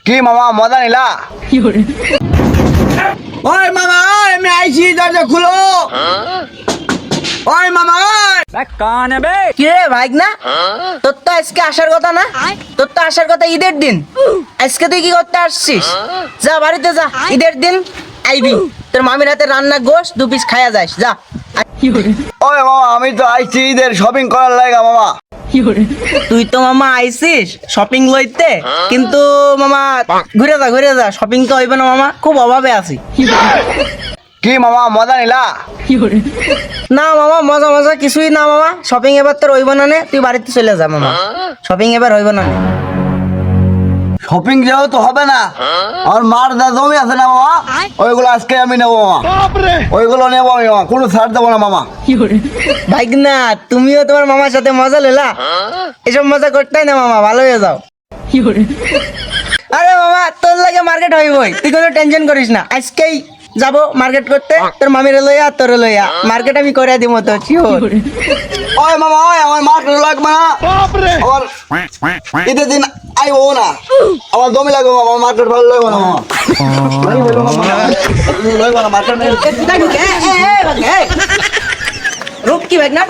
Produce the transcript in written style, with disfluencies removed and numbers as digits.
কি মামা মজা নিলা? ওই মামা আমি আইছি, দরজা খুলো। ওই মামা কি রে ভাই না, তোর তো আজকে আসার কথা না? তোর তো আসার কথা ঈদের দিন। আজকে তুই কি করতে আসছিস? যা বাড়িতে যা, ঈদের দিন আইবি। তোর মামির হাতে রান্না গোশ 2 পিস খায়া যাস, যা। ওই মামা আমি তো আইছি ঈদের শপিং করার লাগা মামা। তুই তো মামা আইছিস শপিং লইতে, কিন্তু মামা ঘুরে যা, শপিং তো হইবে না মামা, খুব অভাবে আছি। কি মামা মজা নিলা? না মামা মজা মজা কিছুই না মামা, শপিং এবার তোর হইব না নে, তুই বাড়িতে চলে যা মামা, শপিং এবার হইব না নে। শপিং যেহেতু হবে না, আমার মার যা জমি আছে না মামা, ওইগুলো আজকে আমি নেবো মামা। ওইগুলো নেবো আমি মামা, কোনো ছাড় দেবো না মামা। ভাই না, তুমিও তোমার মামার সাথে মজা লেলা, এসব মজা করতেই না মামা, ভালো হয়ে যাও। আরে মামা তোর লাগে মার্কেট হইবই, তুই কোনো টেনশন করিস না। আজকেই যাবো মার্কেট করতে, তোর মামির লইয়া তোর লইয়া মার্কেট আমি করে দিব তো, শিওর। ওই মামা ওই আমার মার্কেট লাগবে না, আমার ঈদের দিন আইবো না, আমার জমি লাগবে মামা, আমার মার্কেট ভালো লাগবে না মামা। লাগবে না মার্কেট। রূপ কি ভাই না